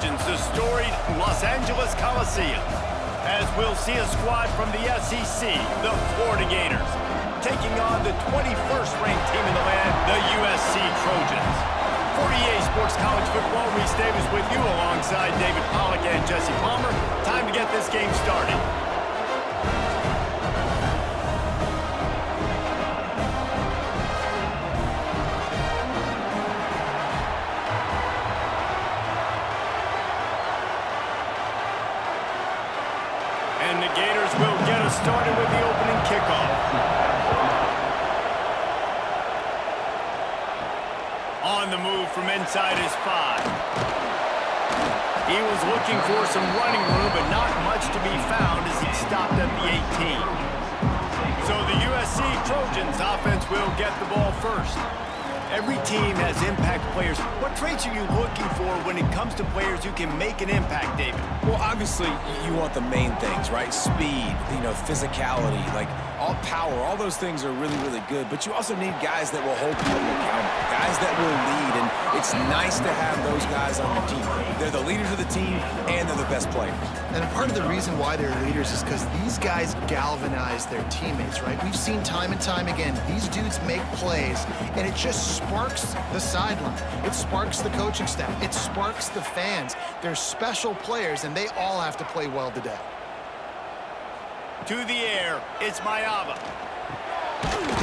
Trojans, the storied Los Angeles Coliseum, as we'll see a squad from the SEC, the Florida Gators, taking on the 21st ranked team in the land, the USC Trojans. For EA Sports College Football, Reese Davis with you alongside David Pollack and Jesse Palmer. Time to get this game started. And the Gators will get us started with the opening kickoff. On the move from inside his 5. He was looking for some running room, but not much to be found as he stopped at the 18. So the USC Trojans offense will get the ball first. Every team has impact players. What traits are you looking for when it comes to players who can make an impact, David? Well, obviously, you want the main things, right? Speed, physicality, like all power, all those things are really, really good. But you also need guys that will hold people accountable, guys that will lead. And it's nice to have those guys on your team. They're the leaders of the team, and they're the best players. And a part of the reason why they're leaders is because these guys galvanize their teammates, right? We've seen time and time again, these dudes make plays, and it just sparks the sideline. It sparks the coaching staff. It sparks the fans. They're special players, and they all have to play well today. To the air, it's Mayava.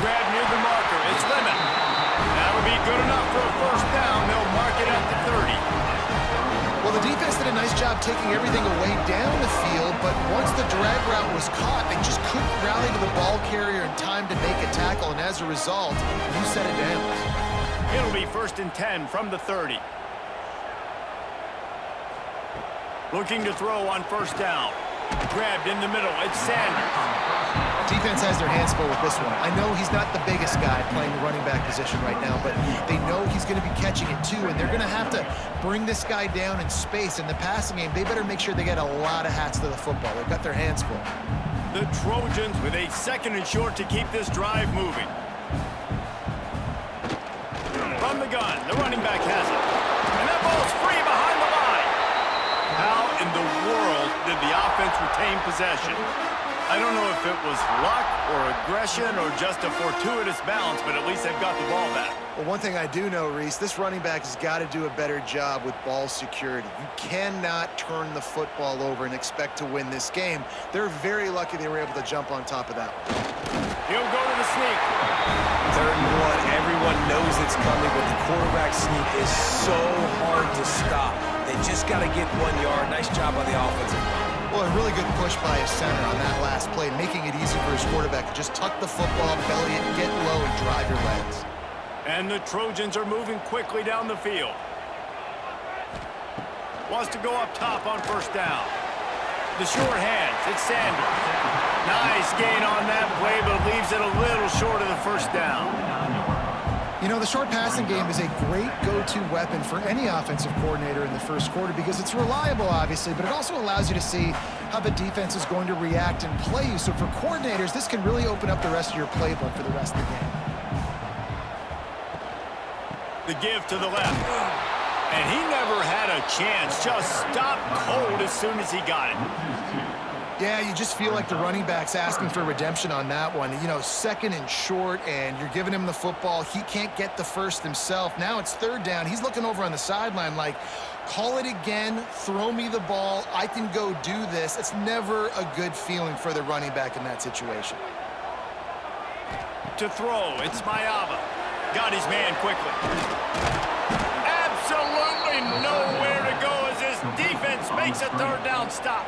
Grab near the marker, it's Lemon. That'll be good enough for a first down. They'll mark it at the 30. Well, the defense did a nice job taking everything away down the field, but once the drag route was caught, they just couldn't rally to the ball carrier in time to make a tackle, and as a result, you set it down. It'll be 1st and 10 from the 30. Looking to throw on first down. Grabbed in the middle, it's Sanders. Defense has their hands full with this one. I know he's not the biggest guy playing the running back position right now, but they know he's going to be catching it too, and they're going to have to bring this guy down in space. In the passing game, they better make sure they get a lot of hats to the football. They've got their hands full. The Trojans with a 2nd and short to keep this drive moving. From the gun, the running back has it. And that ball's free behind the line. How in the world did the offense retain possession? I don't know if it was luck or aggression or just a fortuitous bounce, but at least they've got the ball back. Well, one thing I do know, Reese, this running back has got to do a better job with ball security. You cannot turn the football over and expect to win this game. They're very lucky they were able to jump on top of that one. He'll go to the sneak. 3rd and 1. Everyone knows it's coming, but the quarterback sneak is so hard to stop. They just got to get 1 yard. Nice job by the offensive line. Well, a really good push by his center on that last play, making it easy for his quarterback to just tuck the football, belly it, get low, and drive your legs. And the Trojans are moving quickly down the field. Wants to go up top on first down. The short hands, it's Sanders. Nice gain on that play, but leaves it a little short of the first down. You know, the short passing game is a great go-to weapon for any offensive coordinator in the first quarter because it's reliable, obviously, but it also allows you to see how the defense is going to react and play you. So for coordinators, this can really open up the rest of your playbook for the rest of the game. The give to the left. And he never had a chance. Just stopped cold as soon as he got it. Yeah, you just feel like the running back's asking for redemption on that one. 2nd and short, and you're giving him the football. He can't get the first himself. Now it's 3rd down. He's looking over on the sideline like, call it again, throw me the ball, I can go do this. It's never a good feeling for the running back in that situation. To throw, it's Mayava. Got his man quickly. Absolutely nowhere to go as this defense makes a 3rd down stop.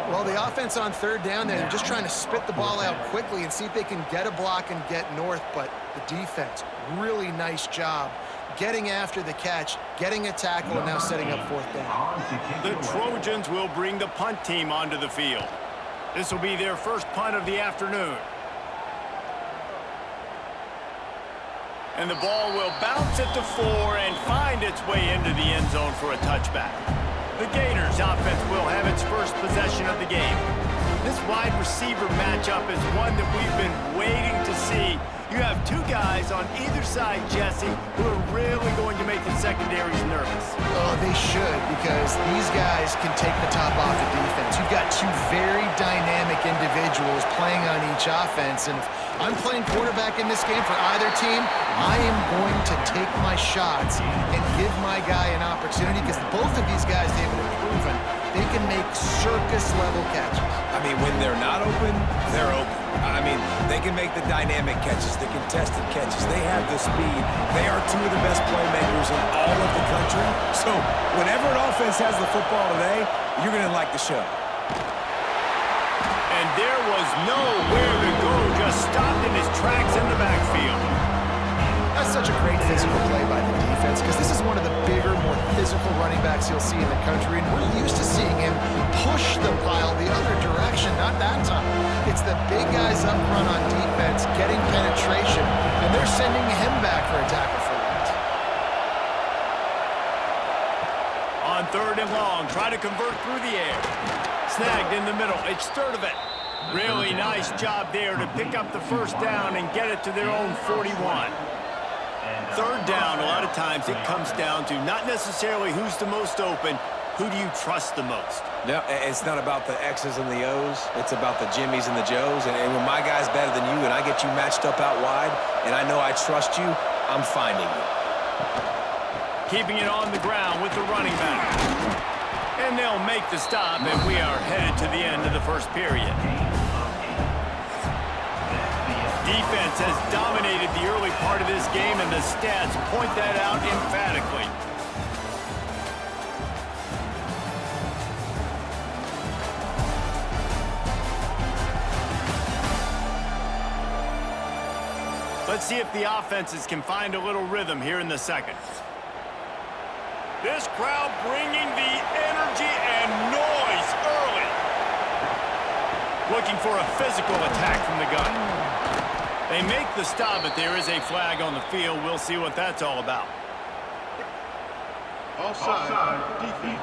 Well, the offense on 3rd down there, they're just trying to spit the ball out quickly and see if they can get a block and get north, but the defense, really nice job getting after the catch, getting a tackle, and now setting up 4th down. The Trojans will bring the punt team onto the field. This will be their first punt of the afternoon. And the ball will bounce at the 4 and find its way into the end zone for a touchback. The Gators offense will have its first possession of the game. This wide receiver matchup is one that we've been waiting to see. You have two guys on either side, Jesse, who are really going to make the secondaries nervous. Oh, they should, because these guys can take the top off the defense. You've got two very dynamic individuals playing on each offense, and if I'm playing quarterback in this game for either team, I am going to take my shots and give my guy an opportunity, because both of these guys, David, have proven they can make circus-level catches. I mean, when they're not open, they're open. I mean, they can make the dynamic catches, the contested catches. They have the speed. They are two of the best playmakers in all of the country. So whenever an offense has the football today, you're going to like the show. And there was nowhere to go, just stopped in his tracks in the backfield. That's such a great physical play by the defense, because this is one of the bigger, more physical running backs you'll see in the country, and we're used to seeing him push the pile the other direction, not that time. It's the big guys up front on defense getting penetration, and they're sending him back for a tackle for that. On 3rd and long, try to convert through the air. Snagged in the middle, it's Sturdivant. Really nice job there to pick up the first down and get it to their own 41. 3rd down, a lot of times it comes down to not necessarily who's the most open, who do you trust the most? No, it's not about the X's and the O's. It's about the Jimmies and the Joes. And when my guy's better than you and I get you matched up out wide and I know I trust you, I'm finding you. Keeping it on the ground with the running back. And they'll make the stop, and we are headed to the end of the first period. Defense has dominated the early part of this game, and the stats point that out emphatically. Let's see if the offenses can find a little rhythm here in the second. This crowd bringing the energy and noise early. Looking for a physical attack from the gun. They make the stop, but there is a flag on the field. We'll see what that's all about. Offside, defense.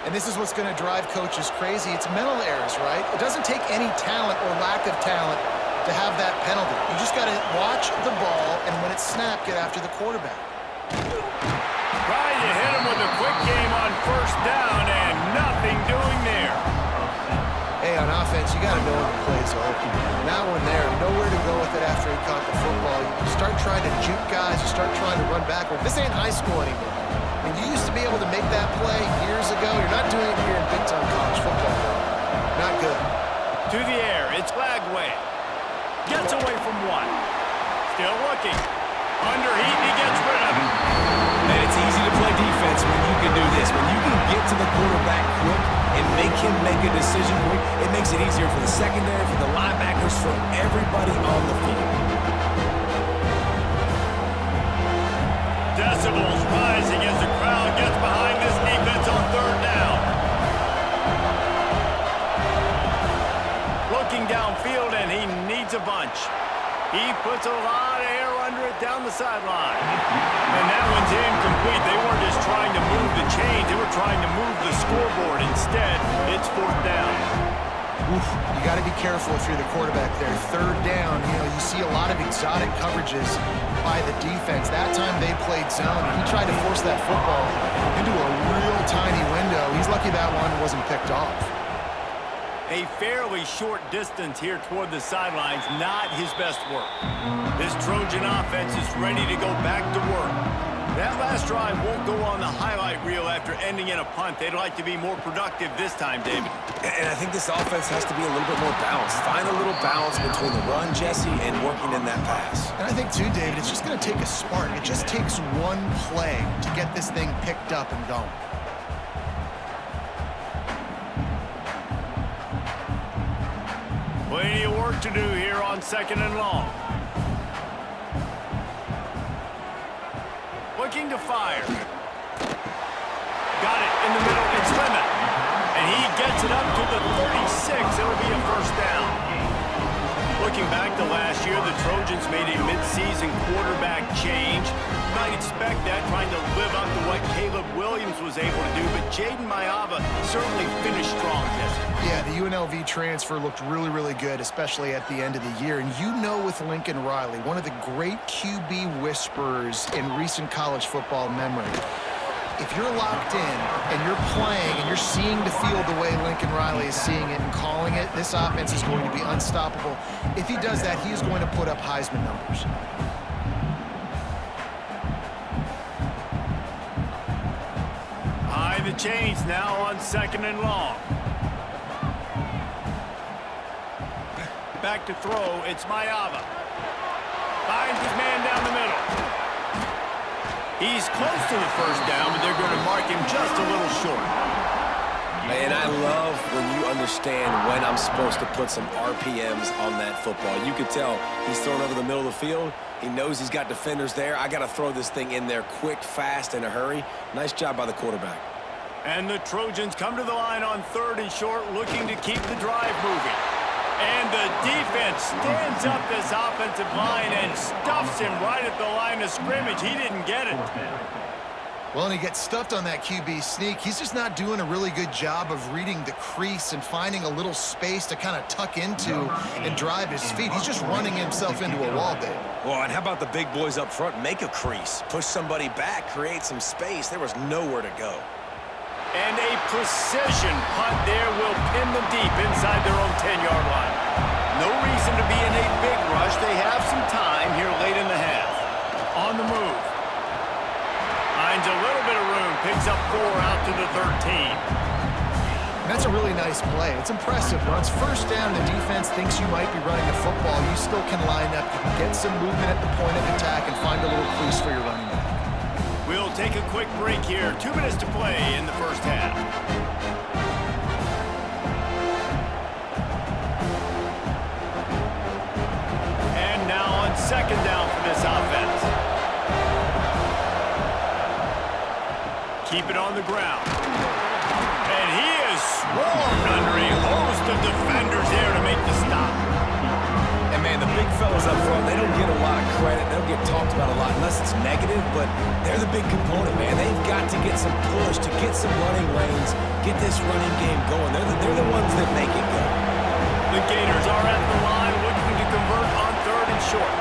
And this is what's going to drive coaches crazy. It's mental errors, right? It doesn't take any talent or lack of talent to have that penalty. You just got to watch the ball, and when it's snapped, get after the quarterback. Trying to hit him with a quick game on 1st down, and nothing doing there. Hey, on offense, you got to know when the play's open. That one there, nowhere to go with it after he caught the football. You start trying to juke guys, you start trying to run backward. This ain't high school anymore. I mean, you used to be able to make that play years ago. You're not doing it here in big-time college football. Not good. To the air, it's Lagway. Gets away from one. Still looking. Underheat, he gets rid of it. And it's easy to play defense when you can do this. When you can get to the quarterback quick and make him make a decision quick, it makes it easier for the secondary, for the linebackers, for everybody on the field. Decibels rising as the crowd gets behind this defense on 3rd down. Looking downfield, and he needs a bunch. He puts a lot of air under it down the sideline. And that one's incomplete. They weren't just trying to move the chains. They were trying to move the scoreboard. Instead, it's 4th down. Oof, you got to be careful if you're the quarterback there. 3rd down, you see a lot of exotic coverages by the defense. That time they played zone. He tried to force that football into a real tiny window. He's lucky that one wasn't picked off. A fairly short distance here toward the sidelines, not his best work. This Trojan offense is ready to go back to work. That last drive won't go on the highlight reel after ending in a punt. They'd like to be more productive this time, David. And I think this offense has to be a little bit more balanced. Find a little balance between the run, Jesse, and working in that pass. And I think, too, David, it's just going to take a spark. It just takes one play to get this thing picked up and going. Plenty of work to do here on 2nd and long. Looking to fire. Got it in the middle. It's Lemon. And he gets it up to the 36. It'll be a 1st down. looking back to last year, the Trojans made a midseason quarterback change. You might expect that, trying to live up to what Caleb Williams was able to do, but Jaden Maiava certainly finished strong, Jesse. Yeah, the UNLV transfer looked really, really good, especially at the end of the year. And you know, with Lincoln Riley, one of the great QB whisperers in recent college football memory, if you're locked in and you're playing and you're seeing the field the way Lincoln Riley is seeing it and calling it, this offense is going to be unstoppable. If he does that, he is going to put up Heisman numbers. High the chains now on 2nd and long. Back to throw, it's Maiava. Finds his man down the middle. He's close to the first down, but they're going to mark him just a little short. And I love when you understand when I'm supposed to put some RPMs on that football. You could tell he's thrown over the middle of the field. He knows he's got defenders there. I got to throw this thing in there quick, fast, in a hurry. Nice job by the quarterback. And the Trojans come to the line on 3rd and short, looking to keep the drive moving. And the defense stands up this offensive line and stuffs him right at the line of scrimmage. He didn't get it. Well, and he gets stuffed on that QB sneak. He's just not doing a really good job of reading the crease and finding a little space to kind of tuck into and drive his feet. He's just running himself into a wall, Dave. Well, and how about the big boys up front? Make a crease, push somebody back, create some space. There was nowhere to go. And a precision punt there will pin them deep inside their own 10-yard line. No reason to be in a big rush. They have some time here late in the half. On the move. Finds a little bit of room. Picks up 4 out to the 13. That's a really nice play. It's impressive. Once first down, the defense thinks you might be running the football. You still can line up. You can get some movement at the point of attack and find a little crease for your running back. We'll take a quick break here. 2 minutes to play in the first half. And now on 2nd down for this offense. Keep it on the ground. And he is swarmed under a host of defenders there to make the stop. And, man, the big fellas up front, they don't get a lot of credit. They don't get talked about a lot unless it's negative, but they're the big component, man. They've got to get some push, to get some running lanes, get this running game going. They're the ones that make it go. The Gators are at the line looking to convert on 3rd and short.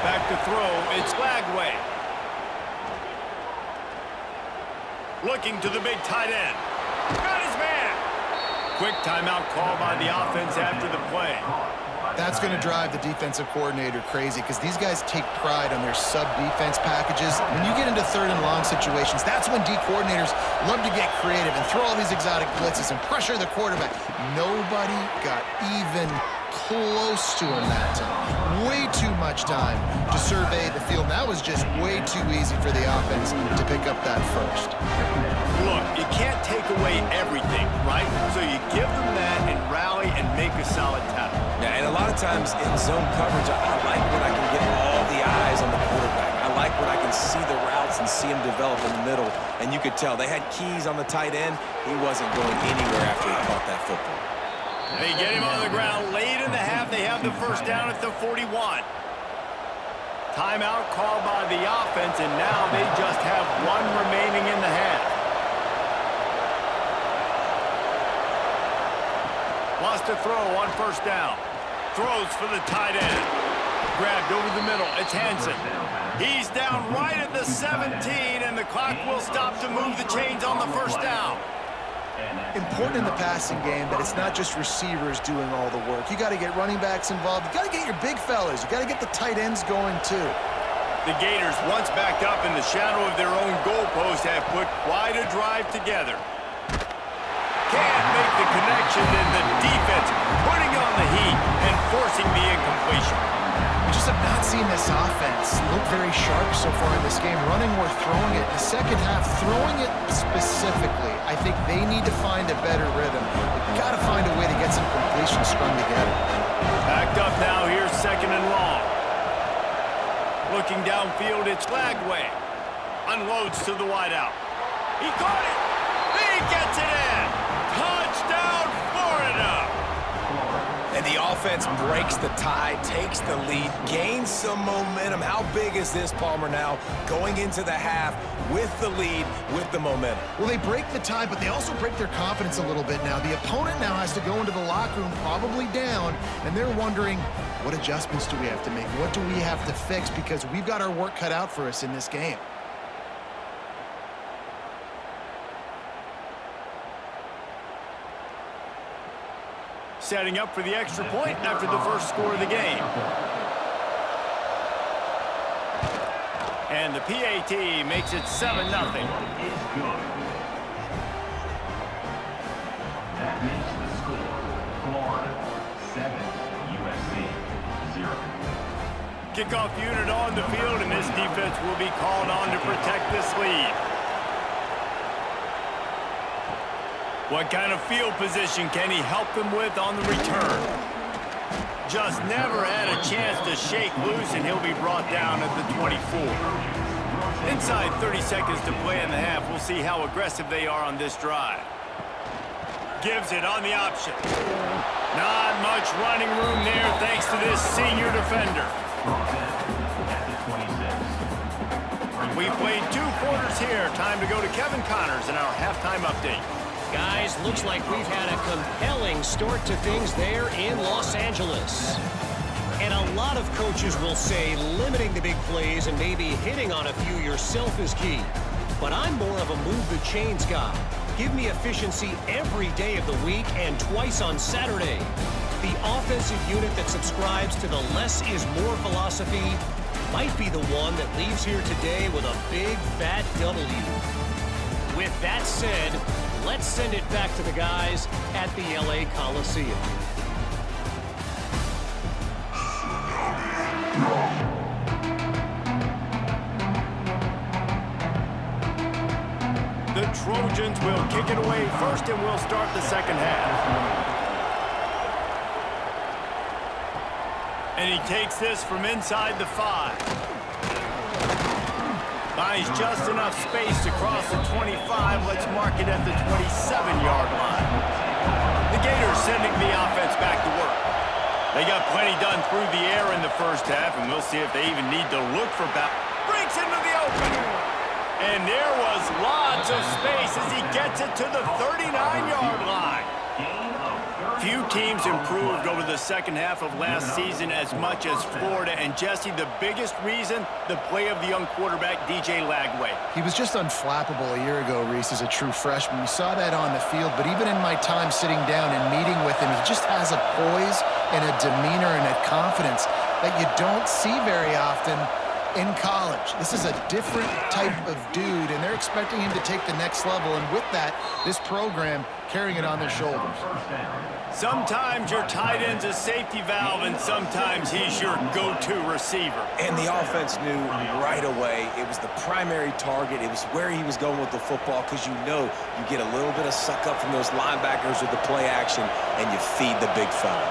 Back to throw, it's Lagway. Looking to the big tight end. Got his man. Quick timeout call by the offense after the play. That's going to drive the defensive coordinator crazy because these guys take pride on their sub-defense packages. When you get into 3rd and long situations, that's when D coordinators love to get creative and throw all these exotic blitzes and pressure the quarterback. Nobody got even close to him that time. Way too much time to survey the field. That was just way too easy for the offense to pick up that first. Look, you can't take away everything, right? So you give them that and rally and make a solid tackle. Yeah, and a lot of times in zone coverage, I like when I can get all the eyes on the quarterback. I like when I can see the routes and see him develop in the middle. And you could tell they had keys on the tight end. He wasn't going anywhere after he caught that football. They get him on the ground late in the half. They have the first down at the 41. Timeout called by the offense, and now they just have 1 remaining in the half. Lost to throw on first down. Throws for the tight end. Grabbed over the middle. It's Hansen. He's down right at the 17, and the clock will stop to move the chains on the first down. Important in the passing game that it's not just receivers doing all the work. You got to get running backs involved. You got to get your big fellas. You got to get the tight ends going too. The Gators, once backed up in the shadow of their own goalpost, have put quite a drive together. Can't make the connection, and the defense putting on the heat and forcing the incompletion. We just have not seen this offense look very sharp so far in this game. Running or throwing it. The second half, throwing it specifically, I think they need to find a better rhythm. They've got to find a way to get some completion strung together. Backed up now, here's 2nd and long. Looking downfield, it's Lagway. Unloads to the wideout. He caught it. He gets it in. Touchdown, Florida. And the offense breaks the tie, takes the lead, gains some momentum. How big is this, Palmer, now going into the half with the lead, with the momentum? Well, they break the tie, but they also break their confidence a little bit now. The opponent now has to go into the locker room probably down, and they're wondering, what adjustments do we have to make? What do we have to fix? Because we've got our work cut out for us in this game. Setting up for the extra point after the first score of the game. And the PAT makes it 7-0. That makes the score Florida 7, USC 0. Kickoff unit on the field, and this defense will be called on to protect this lead. What kind of field position can he help them with on the return? Just never had a chance to shake loose, and he'll be brought down at the 24. Inside 30 seconds to play in the half. We'll see how aggressive they are on this drive. Gives it on the option. Not much running room there thanks to this senior defender. We've played 2 quarters here. Time to go to Kevin Connors in our halftime update. Guys, looks like we've had a compelling start to things there in Los Angeles. And a lot of coaches will say limiting the big plays and maybe hitting on a few yourself is key. But I'm more of a move the chains guy. Give me efficiency every day of the week and twice on Saturday. The offensive unit that subscribes to the less is more philosophy might be the one that leaves here today with a big fat W. With that said, let's send it back to the guys at the LA Coliseum. The Trojans will kick it away first, and we'll start the second half. And he takes this from inside the 5. Finds just enough space to cross the 25. Let's mark it at the 27-yard line. The Gators sending the offense back to work. They got plenty done through the air in the first half, and we'll see if they even need to look for back. Breaks into the open. And there was lots of space as he gets it to the 39-yard line. Few teams improved over the second half of last season as much as Florida. And, Jesse, the biggest reason, the play of the young quarterback, DJ Lagway. He was just unflappable a year ago, Reese, as a true freshman. We saw that on the field, but even in my time sitting down and meeting with him, he just has a poise and a demeanor and a confidence that you don't see very often in college. This is a different type of dude, and they're expecting him to take the next level. And with that, this program carrying it on their shoulders. Sometimes your tight end's a safety valve, and sometimes he's your go-to receiver. And the offense knew right away it was the primary target. It was where he was going with the football, because you know you get a little bit of suck up from those linebackers with the play action, and you feed the big fella.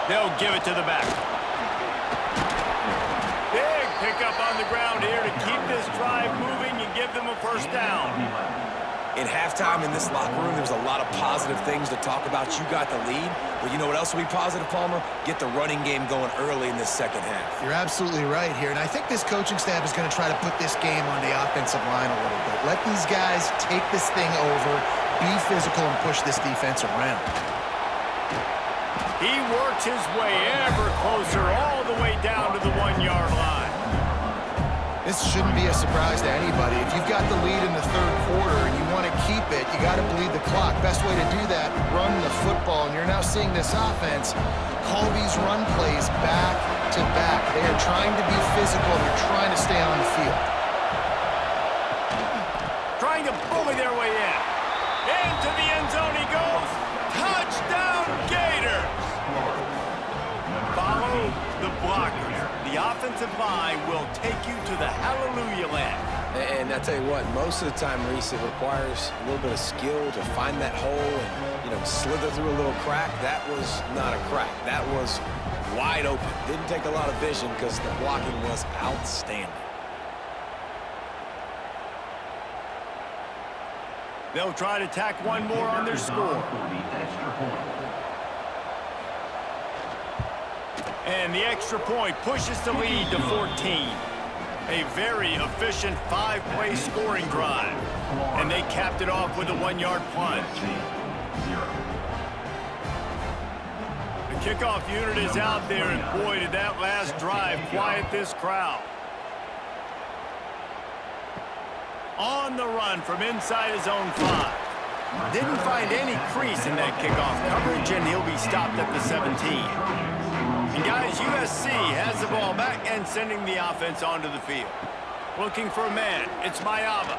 They'll give it to the back. Big pickup on the ground here to keep this drive moving and give them a first down. In halftime in this locker room, there's a lot of positive things to talk about. You got the lead, but you know what else will be positive, Palmer? Get the running game going early in this second half. You're absolutely right here, and I think this coaching staff is going to try to put this game on the offensive line a little bit. Let these guys take this thing over, be physical, and push this defense around. He works his way ever closer all the way down to the 1-yard line. This shouldn't be a surprise to anybody. If you've got the lead in the third quarter and you want to keep it, you got to bleed the clock. Best way to do that, run the football. And you're now seeing this offense call these run plays back to back. They are trying to be physical. They're trying to stay on the field. Trying to bully their way in. Into the end zone he goes. Touchdown, Gators! Follow the blockers. The offensive line will take you to the hallelujah land. And I tell you what, most of the time, Reese, it requires a little bit of skill to find that hole and, slither through a little crack. That was not a crack. That was wide open. Didn't take a lot of vision because the blocking was outstanding. They'll try to tack one more on their score. And the extra point pushes the lead to 14. A very efficient 5-play scoring drive. And they capped it off with a 1-yard plunge. The kickoff unit is out there, and boy, did that last drive quiet this crowd. On the run from inside his own 5. Didn't find any crease in that kickoff coverage, and he'll be stopped at the 17. And guys, USC has the ball back and sending the offense onto the field. Looking for a man. It's Mayava.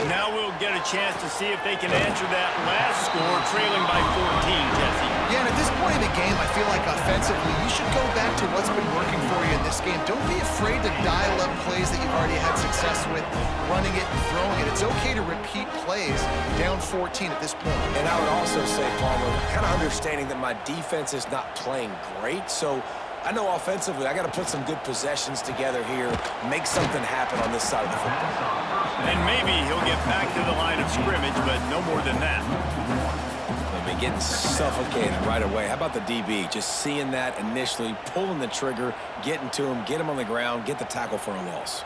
Now we'll get a chance to see if they can answer that last score, trailing by 14, Jesse. Yeah, and at this point in the game, I feel like offensively, you should go back to what's been working for you in this game. Don't be afraid to dial up plays that you've already had success with, running it and throwing it. It's okay to repeat plays down 14 at this point. And I would also say, Palmer, kind of understanding that my defense is not playing great, so I know offensively I got to put some good possessions together here, make something happen on this side of the football. And maybe he'll get back to the line of scrimmage, but no more than that. They'll be getting suffocated right away. How about the DB? Just seeing that initially, pulling the trigger, getting to him, get him on the ground, get the tackle for a loss.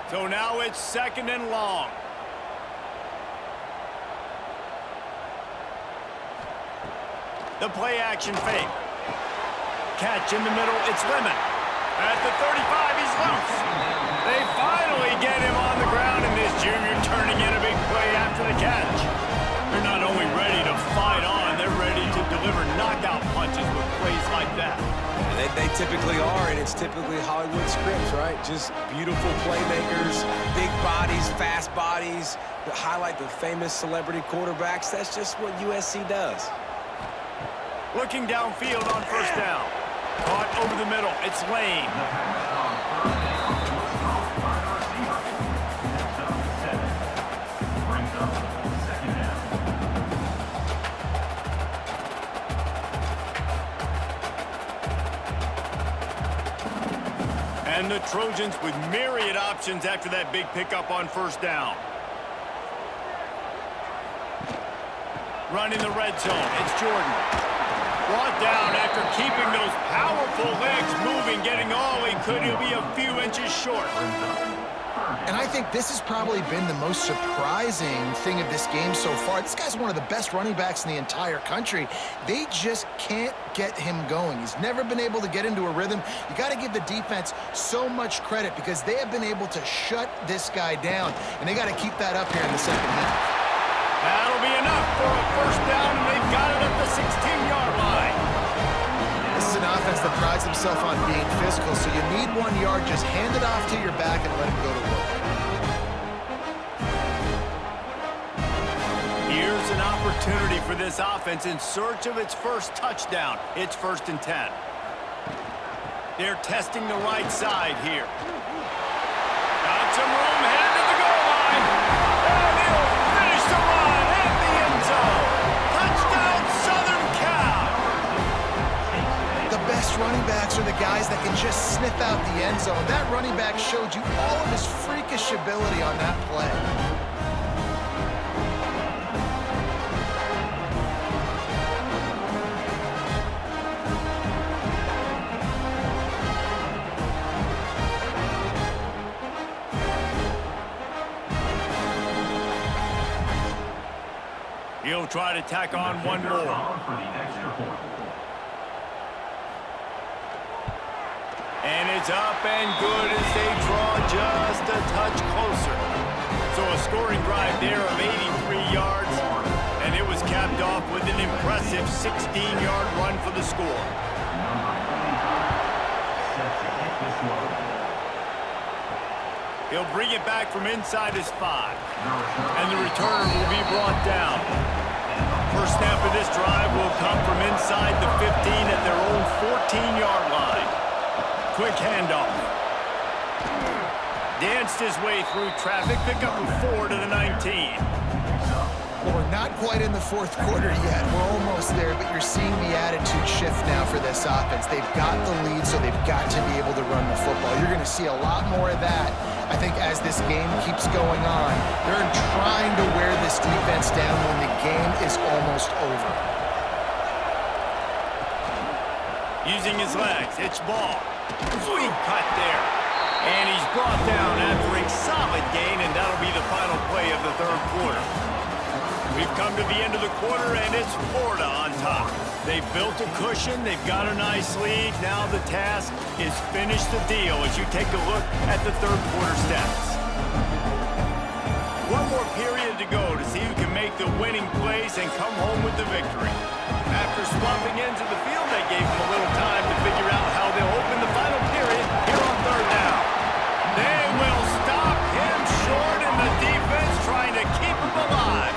So now it's 2nd and long. The play action fake. Catch in the middle, it's Lemon. At the 35, he's loose. They finally get him on the ground, and this junior turning in a big play after the catch. They're not only ready to fight on, they're ready to deliver knockout punches with plays like that. They typically are, and it's typically Hollywood scripts, right? Just beautiful playmakers, big bodies, fast bodies that highlight the famous celebrity quarterbacks. That's just what USC does. Looking downfield on 1st down. Caught over the middle. It's Lane. And the Trojans with myriad options after that big pickup on 1st down. Running the red zone. It's Jordan. Brought down after keeping those powerful legs moving, getting all he could. He'll be a few inches short. And I think this has probably been the most surprising thing of this game so far. This guy's one of the best running backs in the entire country. They just can't get him going. He's never been able to get into a rhythm. You got to give the defense so much credit because they have been able to shut this guy down, and they got to keep that up here in the 2nd half. That'll be enough for a 1st down, and they've got it at the 16-yard line. This is an offense that prides himself on being physical, so you need 1 yard. Just hand it off to your back and let him go to work. Here's an opportunity for this offense in search of its first touchdown. It's 1st and 10. They're testing the right side here. Got some room, headed to the goal line. And he'll finish the run at the end zone. Touchdown, Southern Cal. The best running backs are the guys that can just sniff out the end zone. That running back showed you all of his freakish ability on that play. He'll try to tack on one more. And it's up and good as they draw just a touch closer. So a scoring drive there of 83 yards, and it was capped off with an impressive 16-yard run for the score. He'll bring it back from inside his 5. And the returner will be brought down. First snap of this drive will come from inside the 15 at their own 14-yard line. Quick handoff. Danced his way through traffic, pick up a 4 to the 19. Well, we're not quite in the 4th quarter yet. We're almost there, but you're seeing the attitude shift now for this offense. They've got the lead, so they've got to be able to run the football. You're going to see a lot more of that I think as this game keeps going on, they're trying to wear this defense down when the game is almost over. Using his legs, it's ball. Sweet cut there. And he's brought down after a solid gain, and that'll be the final play of the third quarter. We've come to the end of the quarter, and it's Florida on top. They've built a cushion. They've got a nice lead. Now the task is finish the deal as you take a look at the third quarter stats. One more period to go to see who can make the winning plays and come home with the victory. After slumping into the field, they gave him a little time to figure out how they'll open the final period here on third down. They will stop him short, and the defense trying to keep him alive.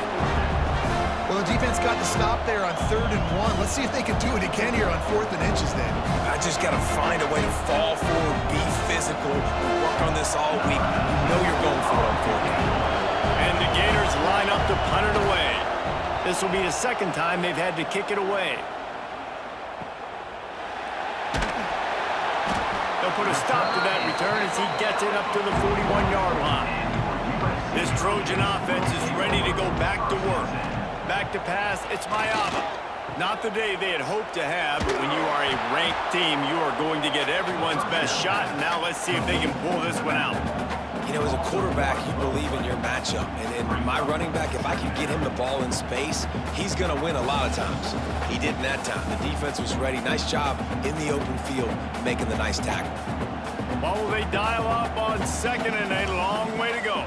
Well, the defense got the stop there on 3rd and 1. Let's see if they can do it again here on 4th and inches then. I just got to find a way to fall forward, be physical. We work on this all week. You know you're going for it on 4th down. And the Gators line up to punt it away. This will be the second time they've had to kick it away. They'll put a stop to that return as he gets it up to the 41-yard line. This Trojan offense is ready to go back to work. Back to pass, it's Mayava. Not the day they had hoped to have, but when you are a ranked team, you are going to get everyone's best shot. And now let's see if they can pull this one out. You know, as a quarterback, you believe in your matchup. And my running back, if I can get him the ball in space, he's going to win a lot of times. He did in that time. The defense was ready. Nice job in the open field making the nice tackle. Well, they dial up on 2nd and a long way to go.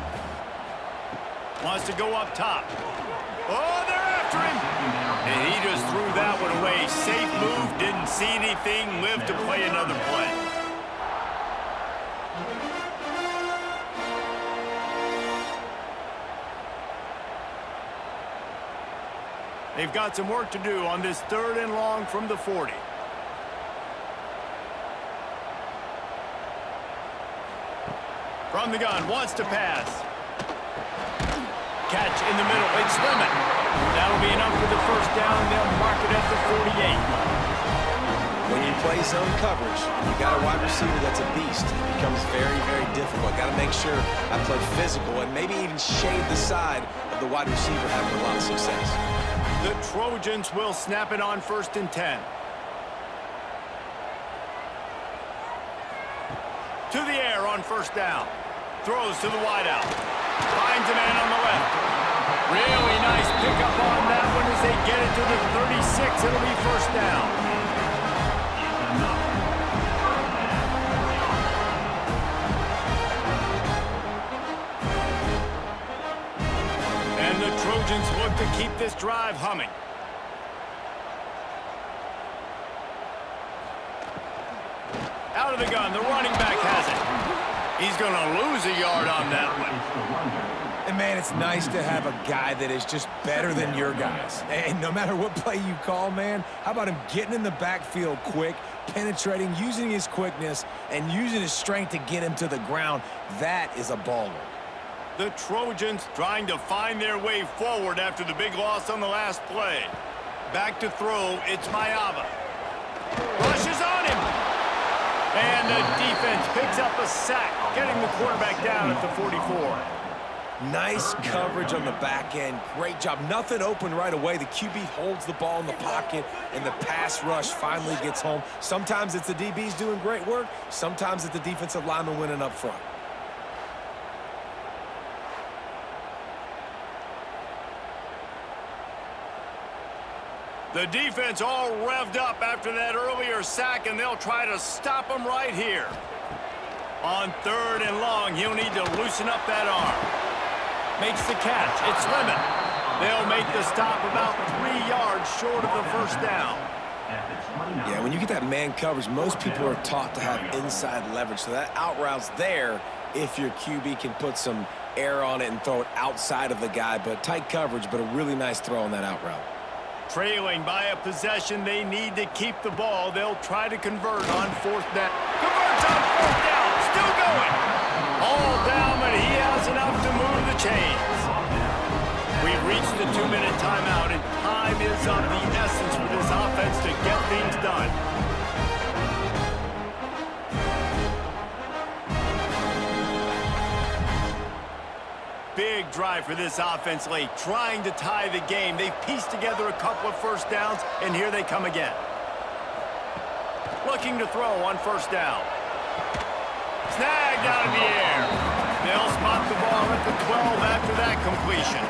Wants to go up top. Oh, they're after him. And he just threw that one away. Safe move, didn't see anything, lived to play another play. They've got some work to do on this 3rd and long from the 40. From the gun, wants to pass. Catch in the middle, it's Lemon. That'll be enough for the first down. They'll mark it at the 48. When you play zone coverage, you got a wide receiver that's a beast. It becomes very, very difficult. Got to make sure I play physical and maybe even shade the side of the wide receiver having a lot of success. The Trojans will snap it on 1st and 10. To the air on 1st down. Throws to the wideout. Finds a man on the left. Really nice pickup on that one as they get it to the 36. It'll be 1st down. And the Trojans look to keep this drive humming. Out of the gun, the running back has it. He's going to lose a yard on that one. And, man, it's nice to have a guy that is just better than your guys. And no matter what play you call, man, how about him getting in the backfield quick, penetrating, using his quickness, and using his strength to get him to the ground? That is a baller. The Trojans trying to find their way forward after the big loss on the last play. Back to throw, it's Mayava. Rushes on him. And the defense picks up a sack, getting the quarterback down at the 44. Nice coverage on the back end. Great job. Nothing open right away. The QB holds the ball in the pocket, and the pass rush finally gets home. Sometimes it's the DBs doing great work. Sometimes it's the defensive lineman winning up front. The defense all revved up after that earlier sack, and they'll try to stop him right here. On 3rd and long, he'll need to loosen up that arm. Makes the catch. It's Lemon. They'll make the stop about 3 yards short of the 1st down. Yeah, when you get that man coverage, most people are taught to have inside leverage. So that out route's there if your QB can put some air on it and throw it outside of the guy. But tight coverage, but a really nice throw on that out route. Trailing by a possession, they need to keep the ball. They'll try to convert on 4th down. Converts on 4th down. Still going. All down, but he has enough to move the chains. We've reached the 2-minute timeout, and time is of the essence for this offense to get things done. big drive for this offense late, trying to tie the game. They've pieced together a couple of first downs, and here they come again. Looking to throw on first down. Snagged out of the air. They'll spot the ball at the 12 after that completion.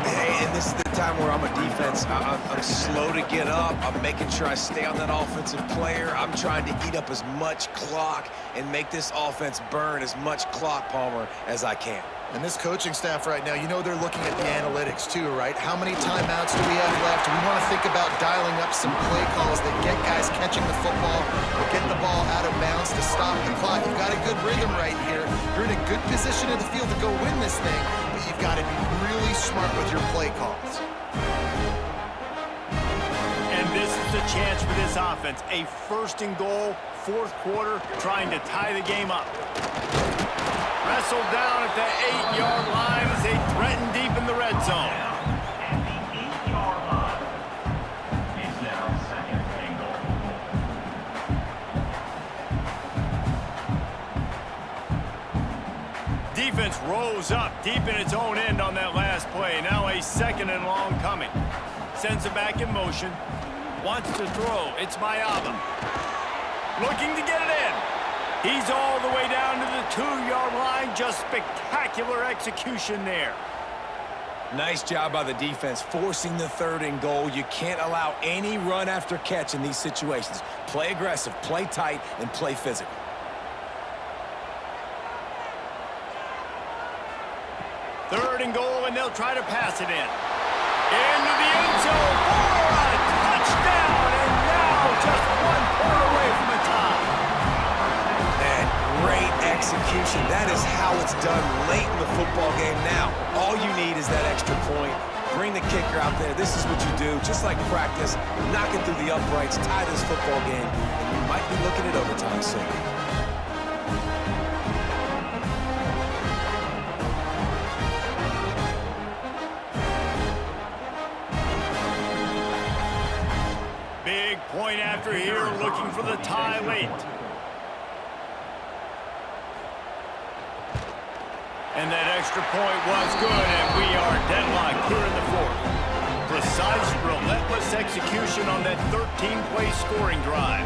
Hey, and this is the time where I'm a defense. I'm slow to get up. I'm making sure I stay on that offensive player. I'm trying to eat up as much clock and make this offense burn as much clock, Palmer, as I can. And this coaching staff right now, you know they're looking at the analytics too, right? How many timeouts do we have left? We want to think about dialing up some play calls that get guys catching the football or get the ball out of bounds to stop the clock. You've got a good rhythm right here. You're in a good position in the field to go win this thing, but you've got to be really smart with your play calls. And this is the chance for this offense. A first and goal, fourth quarter, trying to tie the game up. Wrestled down at the 8-yard line as they threaten deep in the red zone. At the 8-yard line. It's now second and goal. Defense rose up deep in its own end on that last play. Now a second and long coming. Sends it back in motion. Wants to throw. It's Mayava. Looking to get it in. He's all the way down to the 2-yard line. Just spectacular execution there. Nice job by the defense, forcing the third and goal. You can't allow any run after catch in these situations. Play aggressive, play tight, and play physical. Third and goal, and they'll try to pass it in. Into the end zone for a touchdown, and now just 1 point away from a tie. And great execution. That is how it's done late in the football game now. All you need is that extra point. Bring the kicker out there. This is what you do. Just like practice, knock it through the uprights, tie this football game, and you might be looking at overtime soon. Big point after here, looking for the tie late. And that extra point was good, and we are deadlocked here in the fourth. Precise, relentless execution on that 13-play scoring drive.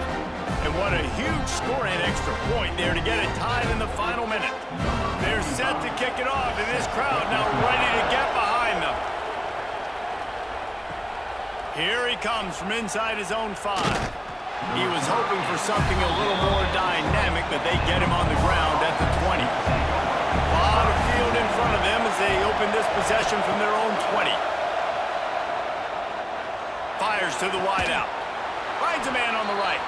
And what a huge scoring extra point there to get it tied in the final minute. They're set to kick it off, and this crowd now ready to get behind them. Here he comes from inside his own 5. He was hoping for something a little more dynamic, but they get him on the ground at the 20. A lot of field in front of them as they open this possession from their own 20. Fires to the wideout. Finds a man on the right.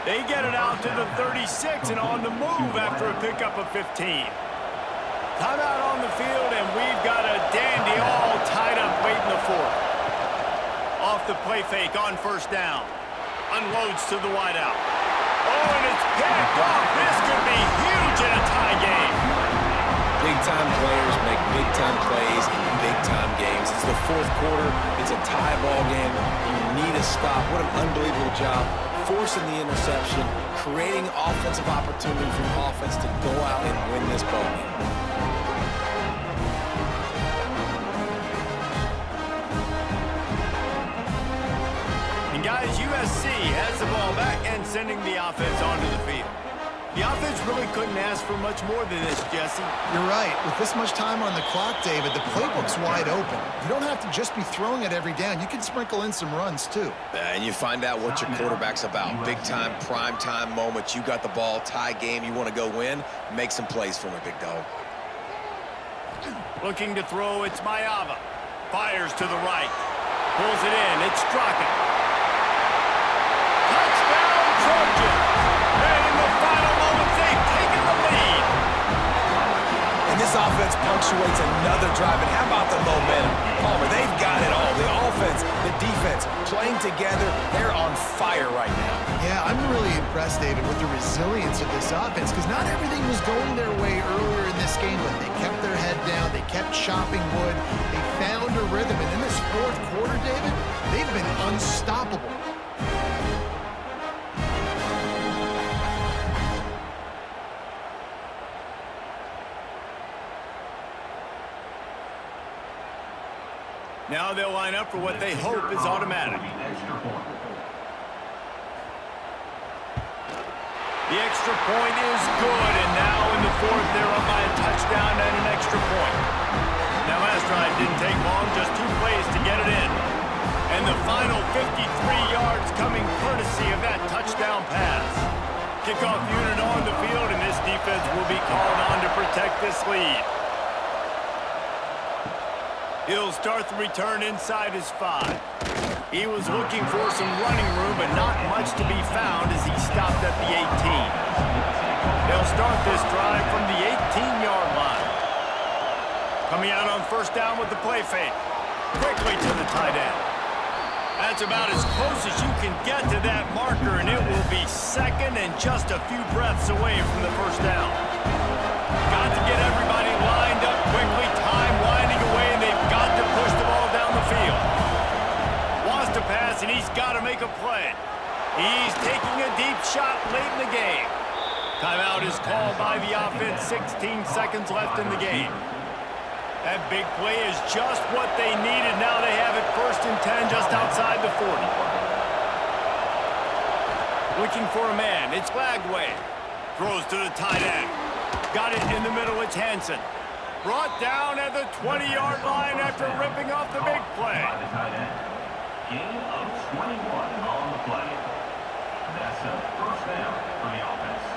They get it out to the 36 and on the move after a pickup of 15. Timeout on the field, and we've got a dandy all tied up late in the fourth. Off the play fake on first down. Unloads to the wideout. Oh, and it's picked off. This could be huge in a tie game. Big-time players make big-time plays in big-time games. It's the fourth quarter. It's a tie ball game. You need a stop. What an unbelievable job. Forcing the interception, creating offensive opportunity for your offense to go out and win this ball game. Guys, USC has the ball back and sending the offense onto the field. The offense really couldn't ask for much more than this, Jesse. You're right. With this much time on the clock, David, the playbook's wide open. You don't have to just be throwing it every down. You can sprinkle in some runs, too. And you find out what your quarterback's about. Big-time, prime-time moments. You got the ball, tie game, you want to go win. Make some plays for me, big dog. Looking to throw, it's Mayava. Fires to the right. Pulls it in, it's Straka. And in the final moments, they've taken the lead. And this offense punctuates another drive. And how about the momentum? Palmer, they've got it all. The offense, the defense, playing together. They're on fire right now. Yeah, I'm really impressed, David, with the resilience of this offense, because not everything was going their way earlier in this game, but they kept their head down. They kept chopping wood. They found a rhythm. And in this fourth quarter, David, they've been unstoppable. Now they'll line up for what they hope is automatic. Extra point. The extra point is good, and now in the fourth, they're up by a touchdown and an extra point. Now, last drive didn't take long, just 2 plays to get it in. And the final 53 yards coming courtesy of that touchdown pass. Kickoff unit on the field, and this defense will be called on to protect this lead. He'll start the return inside his 5. He was looking for some running room, but not much to be found as he stopped at the 18. They'll start this drive from the 18-yard line. Coming out on first down with the play fake. Quickly to the tight end. That's about as close as you can get to that marker, and it will be second and just a few breaths away from the first down. Got to get everybody lined up quickly, time winding away, and they've got to push the ball down the field. Wants to pass, and he's got to make a play. He's taking a deep shot late in the game. Timeout is called by the offense, 16 seconds left in the game. That big play is just what they needed. Now they have it 1st and 10 just outside the 40. Looking for a man. It's Lagway. Throws to the tight end. Got it in the middle. It's Hansen. Brought down at the 20-yard line after ripping off the big play. By the tight end. Gain of 21 on the play. That's a first down for the offense.